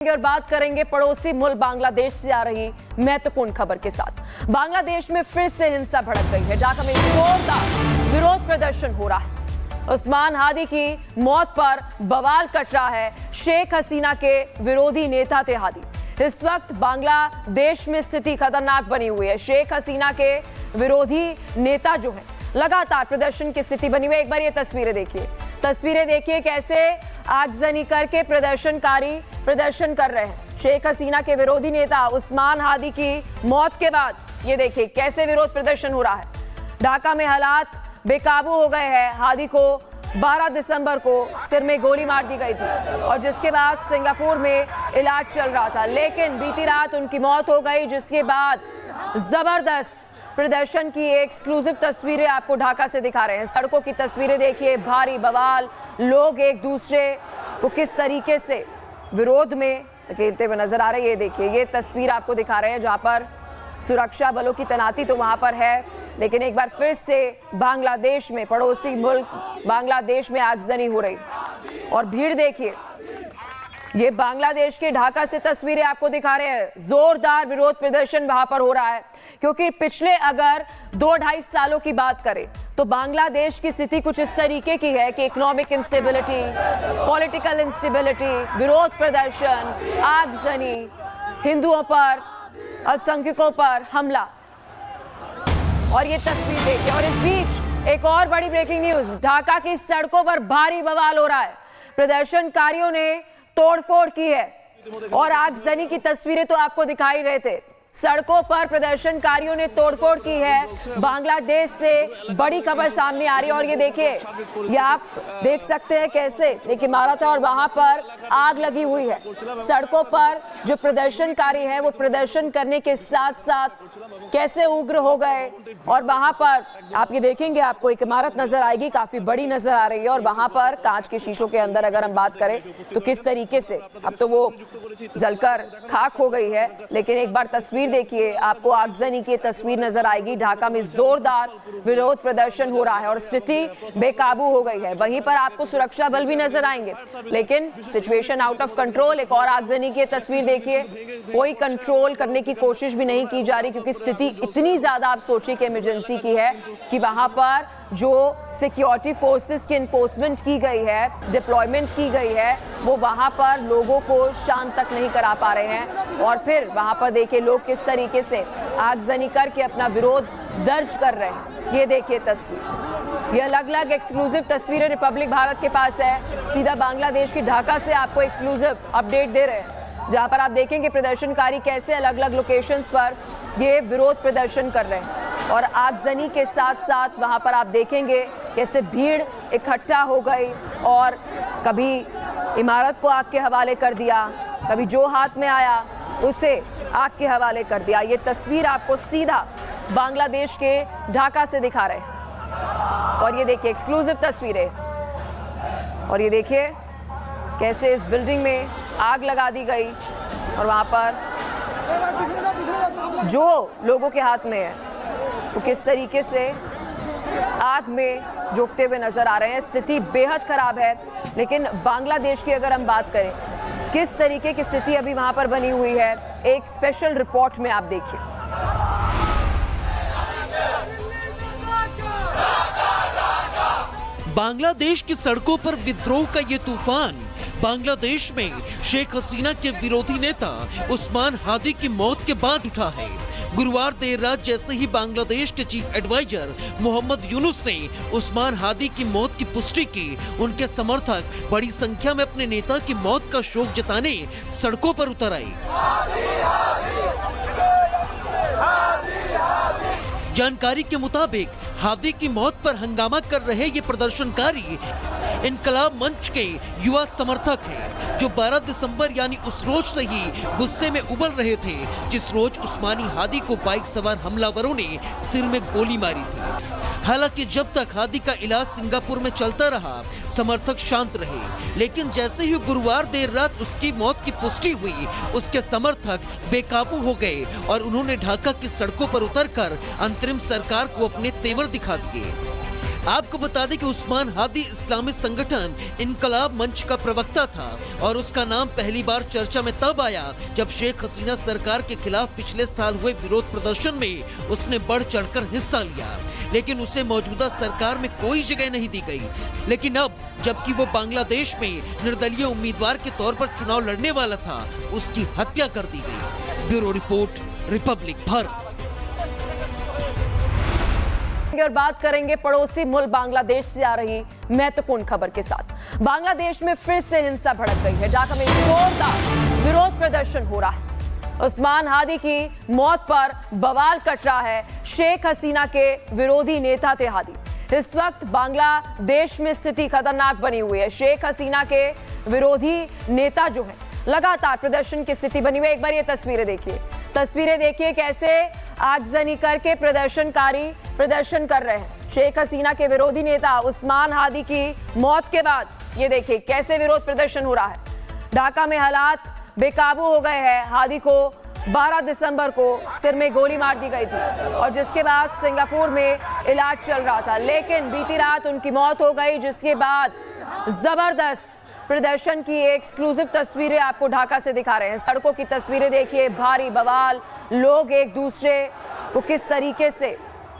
और बात करेंगे पड़ोसी मुल्क बांग्लादेश से आ रही महत्वपूर्ण खबर के साथ। बांग्लादेश में फिर से हिंसा भड़क गई है। ढाका में जोरदार विरोध प्रदर्शन हो रहा है। उस्मान हादी की मौत पर बवाल कट रहा है। शेख हसीना के विरोधी नेता थे हादी। इस वक्त बांग्लादेश में स्थिति खतरनाक बनी हुई है। शेख हसीना के विरोधी नेता जो है लगातार प्रदर्शन की स्थिति बनी हुई है। एक बार ये तस्वीरें देखिए कैसे आगजनी करके प्रदर्शनकारी प्रदर्शन कर रहे हैं। शेख हसीना के विरोधी नेता उस्मान हादी की मौत के बाद ये देखिए कैसे विरोध प्रदर्शन हो रहा है। ढाका में हालात बेकाबू हो गए हैं। हादी को 12 दिसंबर को सिर में गोली मार दी गई थी और जिसके बाद सिंगापुर में इलाज चल रहा था, लेकिन बीती रात उनकी मौत हो गई। जिसके बाद जबरदस्त प्रदर्शन की एक्सक्लूसिव तस्वीरें आपको ढाका से दिखा रहे हैं। सड़कों की तस्वीरें देखिए, भारी बवाल, लोग एक दूसरे को किस तरीके से विरोध में धकेलते हुए नजर आ रहे हैं। ये देखिए, ये तस्वीर आपको दिखा रहे हैं जहां पर सुरक्षा बलों की तैनाती तो वहां पर है, लेकिन एक बार फिर से बांग्लादेश में, पड़ोसी मुल्क बांग्लादेश में आगजनी हो रही और भीड़ देखिए। ये बांग्लादेश के ढाका से तस्वीरें आपको दिखा रहे हैं। जोरदार विरोध प्रदर्शन वहां पर हो रहा है क्योंकि पिछले अगर 2-2.5 सालों की बात करें तो बांग्लादेश की स्थिति कुछ इस तरीके की है कि इकोनॉमिक इंस्टेबिलिटी, पॉलिटिकल इंस्टेबिलिटी, विरोध प्रदर्शन, आगजनी, हिंदुओं पर, अल्पसंख्यकों पर हमला। और ये तस्वीर देखिए। और इस बीच एक और बड़ी ब्रेकिंग न्यूज, ढाका की सड़कों पर भारी बवाल हो रहा है। प्रदर्शनकारियों ने तोड़फोड़ की है और आगजनी की तस्वीरें तो आपको दिखाई रहे थे। सड़कों पर प्रदर्शनकारियों ने तोड़फोड़ की है। बांग्लादेश से बड़ी खबर सामने आ रही है और ये देखिए, ये आप देख सकते हैं कैसे एक इमारत है और वहां पर आग लगी हुई है। सड़कों पर जो प्रदर्शनकारी है वो प्रदर्शन करने के साथ साथ कैसे उग्र हो गए। और वहां पर आप ये देखेंगे, आपको एक इमारत नजर आएगी, काफी बड़ी नजर आ रही है और वहां पर कांच के शीशों के अंदर अगर हम बात करें तो किस तरीके से अब तो वो जलकर खाक हो गई है। लेकिन एक बार तस्वीर देखिए, आपको आगजनी की तस्वीर नजर आएगी। ढाका में जोरदार विरोध प्रदर्शन हो रहा है और स्थिति बेकाबू हो गई है। वहीं पर आपको सुरक्षा बल भी नजर आएंगे, लेकिन सिचुएशन आउट ऑफ कंट्रोल। एक और आगजनी की तस्वीर देखिए, कोई कंट्रोल करने की कोशिश भी नहीं की जा रही क्योंकि स्थिति इतनी ज्यादा, आप सोचिए कि इमरजेंसी की है कि वहां पर जो सिक्योरिटी फोर्सेस की इन्फोर्समेंट की गई है, डिप्लॉयमेंट की गई है, वो वहां पर लोगों को शांत तक नहीं करा पा रहे हैं। और फिर वहां पर देखिए लोग किस तरीके से आगजनी करके अपना विरोध दर्ज कर रहे हैं। ये देखिए तस्वीर, ये अलग अलग एक्सक्लूसिव तस्वीरें रिपब्लिक भारत के पास है। सीधा बांग्लादेश की ढाका से आपको एक्सक्लूसिव अपडेट दे रहे हैं, जहां पर आप देखेंगे प्रदर्शनकारी कैसे अलग अलग लोकेशंस पर ये विरोध प्रदर्शन कर रहे हैं। और आगजनी के साथ साथ वहां पर आप देखेंगे कैसे भीड़ इकट्ठा हो गई और कभी इमारत को आग के हवाले कर दिया, कभी जो हाथ में आया उसे आग के हवाले कर दिया। ये तस्वीर आपको सीधा बांग्लादेश के ढाका से दिखा रहे हैं और ये देखिए एक्सक्लूसिव तस्वीरें। और ये देखिए कैसे इस बिल्डिंग में आग लगा दी गई और वहां पर जो लोगों के हाथ में है वो किस तरीके से आग में झोंकते हुए नजर आ रहे हैं। स्थिति बेहद खराब है। लेकिन बांग्लादेश की अगर हम बात करें किस तरीके की स्थिति अभी वहां पर बनी हुई है, एक स्पेशल रिपोर्ट में आप देखिए। बांग्लादेश की सड़कों पर विद्रोह का ये तूफान। बांग्लादेश में शेख हसीना के विरोधी नेता उस्मान हादी की मौत के बाद उठा है। गुरुवार देर रात जैसे ही बांग्लादेश के चीफ एडवाइजर मोहम्मद यूनुस ने उस्मान हादी की मौत की पुष्टि की, उनके समर्थक बड़ी संख्या में अपने नेता की मौत का शोक जताने सड़कों पर उतर आए। जानकारी के मुताबिक हादी की मौत पर हंगामा कर रहे ये प्रदर्शनकारी इनकलाब मंच के युवा समर्थक हैं, जो 12 दिसंबर यानी उस रोज से ही गुस्से में उबल रहे थे जिस रोज उस्मानी हादी को बाइक सवार हमलावरों ने सिर में गोली मारी थी। हालांकि जब तक हादी का इलाज सिंगापुर में चलता रहा, समर्थक शांत रहे, लेकिन जैसे ही गुरुवार देर रात उसकी मौत की पुष्टि हुई, उसके समर्थक बेकाबू हो गए और उन्होंने ढाका की सड़कों पर उतरकर अंतरिम सरकार को अपने तेवर दिखा दिए। आपको बता दें कि उस्मान हादी इस्लामी संगठन इनकलाब मंच का प्रवक्ता था और उसका नाम पहली बार चर्चा में तब आया जब शेख हसीना सरकार के खिलाफ पिछले साल हुए विरोध प्रदर्शन में उसने बढ़ चढ़कर हिस्सा लिया, लेकिन उसे मौजूदा सरकार में कोई जगह नहीं दी गई। लेकिन अब जबकि वो बांग्लादेश में निर्दलीय उम्मीदवार के तौर पर चुनाव लड़ने वाला था, उसकी हत्या कर दी गई। Bureau report, Republic Bharat. और बात करेंगे पड़ोसी मुल्क बांग्लादेश से आ रही महत्वपूर्ण खबर के साथ। बांग्लादेश में फिर से हिंसा भड़क गई है। ढाका में जोरदार विरोध प्रदर्शन हो रहा है। उस्मान हादी की मौत पर बवाल कट रहा है। शेख हसीना के विरोधी नेता थे हादी। इस वक्त बांग्लादेश में स्थिति खतरनाक बनी हुई है। शेख हसीना के विरोधी नेता जो है लगातार प्रदर्शन की स्थिति बनी हुई है। एक बार ये तस्वीरें देखिए कैसे आगजनी करके प्रदर्शनकारी प्रदर्शन कर रहे हैं। शेख हसीना के विरोधी नेता उस्मान हादी की मौत के बाद ये देखिए कैसे विरोध प्रदर्शन हो रहा है। ढाका में हालात बेकाबू हो गए हैं। हादी को 12 दिसंबर को सिर में गोली मार दी गई थी और जिसके बाद सिंगापुर में इलाज चल रहा था, लेकिन बीती रात उनकी मौत हो गई, जिसके बाद जबरदस्त प्रदर्शन की एक्सक्लूसिव तस्वीरें आपको ढाका से दिखा रहे हैं। सड़कों की तस्वीरें देखिए, भारी बवाल, लोग एक दूसरे को किस तरीके से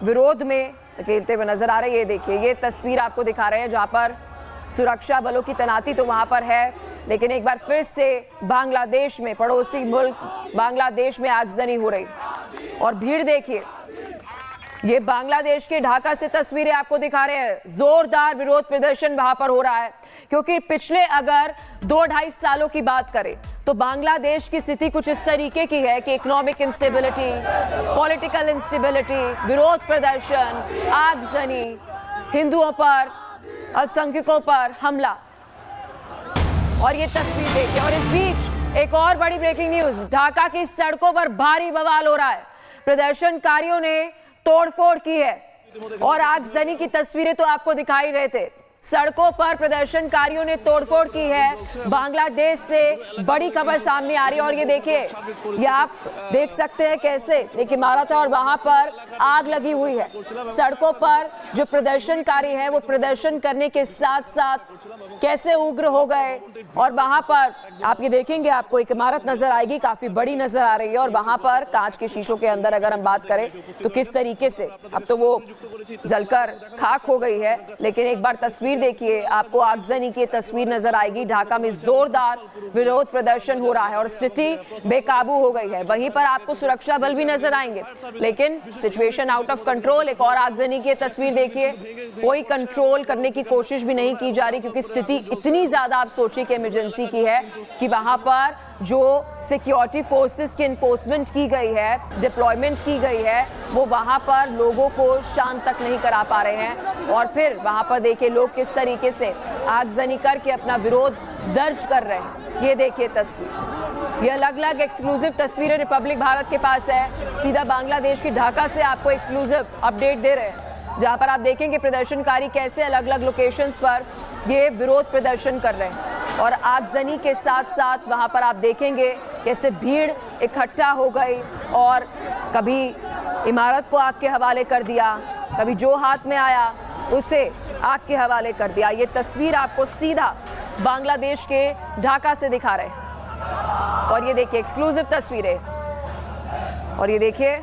विरोध में धकेलते हुए नजर आ रहे हैं। ये देखिए, ये तस्वीर आपको दिखा रहे हैं जहां पर सुरक्षा बलों की तैनाती तो वहां पर है, लेकिन एक बार फिर से बांग्लादेश में, पड़ोसी मुल्क बांग्लादेश में आगजनी हो रही और भीड़ देखिए। ये बांग्लादेश के ढाका से तस्वीरें आपको दिखा रहे हैं। जोरदार विरोध प्रदर्शन वहां पर हो रहा है, क्योंकि पिछले अगर 2-2.5 सालों की बात करें तो बांग्लादेश की स्थिति कुछ इस तरीके की है कि इकोनॉमिक इंस्टेबिलिटी, पॉलिटिकल इंस्टेबिलिटी, विरोध प्रदर्शन, आगजनी, हिंदुओं पर, अल्पसंख्यकों पर हमला। और ये तस्वीर देखिए। और इस बीच एक और बड़ी ब्रेकिंग न्यूज, ढाका की सड़कों पर भारी बवाल हो रहा है। प्रदर्शनकारियों ने तोड़फोड़ की है और आगजनी की तस्वीरें तो आपको दिखाई रहे थे। सड़कों पर प्रदर्शनकारियों ने तोड़फोड़ की है। बांग्लादेश से बड़ी खबर सामने आ रही है और ये देखिए, ये आप देख सकते हैं कैसे एक इमारत है और वहां पर आग लगी हुई है। सड़कों पर जो प्रदर्शनकारी है वो प्रदर्शन करने के साथ साथ कैसे उग्र हो गए। और वहां पर आप ये देखेंगे, आपको एक इमारत नजर आएगी, काफी बड़ी नजर आ रही है और वहां पर कांच के शीशों के अंदर अगर हम बात करें तो किस तरीके से अब तो वो जलकर खाक हो गई है। लेकिन एक बार तस्वीर देखिए, आपको आगजनी की तस्वीर नजर आएगी। ढाका में जोरदार विरोध प्रदर्शन हो रहा है और स्थिति बेकाबू हो गई है। वहीं पर आपको सुरक्षा बल भी नजर आएंगे, लेकिन सिचुएशन आउट ऑफ कंट्रोल। एक और आगजनी की तस्वीर देखिए, कोई कंट्रोल करने की कोशिश भी नहीं की जा रही, क्योंकि स्थिति इतनी ज्यादा आप सोचिए कि इमरजेंसी की है कि वहां पर जो सिक्योरिटी फोर्सेस की इन्फोर्समेंट की गई है, डिप्लॉयमेंट की गई है, वो वहां पर लोगों को शांत तक नहीं करा पा रहे हैं। और फिर वहां पर देखिए लोग किस तरीके से आगजनी करके अपना विरोध दर्ज कर रहे हैं। ये देखिए तस्वीर, ये अलग अलग एक्सक्लूसिव तस्वीरें रिपब्लिक भारत के पास है। सीधा बांग्लादेश की ढाका से आपको एक्सक्लूसिव अपडेट दे रहे हैं, जहां पर आप देखेंगे प्रदर्शनकारी कैसे अलग अलग लोकेशंस पर ये विरोध प्रदर्शन कर रहे हैं। और आगजनी के साथ साथ वहां पर आप देखेंगे कैसे भीड़ इकट्ठा हो गई और कभी इमारत को आग के हवाले कर दिया, कभी जो हाथ में आया उसे आग के हवाले कर दिया। ये तस्वीर आपको सीधा बांग्लादेश के ढाका से दिखा रहे हैं और ये देखिए एक्सक्लूसिव तस्वीरें। और ये देखिए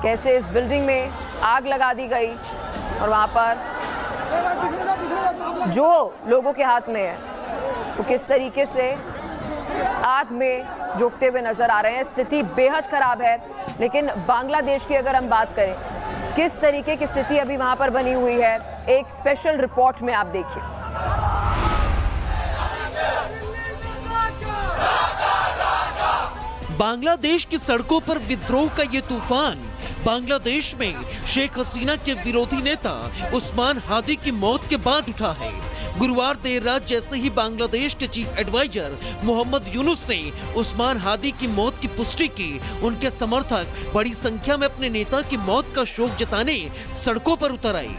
कैसे इस बिल्डिंग में आग लगा दी गई और वहां पर जो लोगों के हाथ में है वो किस तरीके से आग में झोंकते हुए नजर आ रहे हैं। स्थिति बेहद खराब है। लेकिन बांग्लादेश की अगर हम बात करें, किस तरीके की स्थिति अभी वहां पर बनी हुई है, एक स्पेशल रिपोर्ट में आप देखिए। बांग्लादेश की सड़कों पर विद्रोह का ये तूफान बांग्लादेश में शेख हसीना के विरोधी नेता उस्मान हादी की मौत के बाद उठा है। गुरुवार देर रात जैसे ही बांग्लादेश के चीफ एडवाइजर मोहम्मद यूनुस ने उस्मान हादी की मौत की पुष्टि की, उनके समर्थक बड़ी संख्या में अपने नेता की मौत का शोक जताने सड़कों पर उतर आए।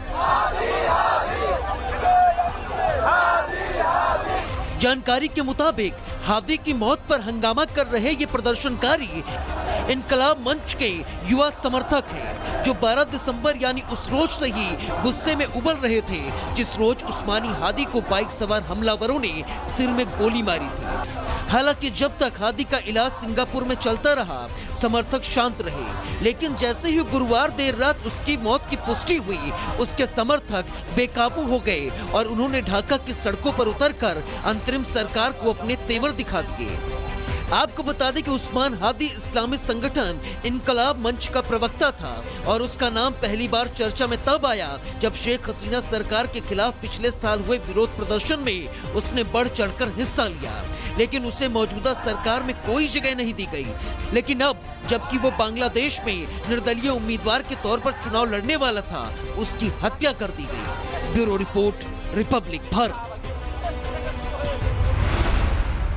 जानकारी के मुताबिक हादी की मौत पर हंगामा कर रहे ये प्रदर्शनकारी इनकलाब मंच के युवा समर्थक हैं, जो 12 दिसंबर यानी उस रोज से ही गुस्से में उबल रहे थे जिस रोज उस्मानी हादी को बाइक सवार हमलावरों ने सिर में गोली मारी थी। हालांकि जब तक हादी का इलाज सिंगापुर में चलता रहा, समर्थक शांत रहे, लेकिन जैसे ही गुरुवार देर रात उसकी मौत की पुष्टि हुई, उसके समर्थक बेकाबू हो गए और उन्होंने ढाका की सड़कों पर उतरकर अंतरिम सरकार को अपने तेवर दिखा दिए। आपको बता दें कि उस्मान हादी इस्लामी संगठन इनकलाब मंच का प्रवक्ता था और उसका नाम पहली बार चर्चा में तब आया जब शेख हसीना सरकार के खिलाफ पिछले साल हुए विरोध प्रदर्शन में उसने बढ़ चढ़कर हिस्सा लिया, लेकिन उसे मौजूदा सरकार में कोई जगह नहीं दी गई। लेकिन अब जबकि वो बांग्लादेश में निर्दलीय उम्मीदवार के तौर पर चुनाव लड़ने वाला था, उसकी हत्या कर दी गई। Bureau report, Republic Bharat.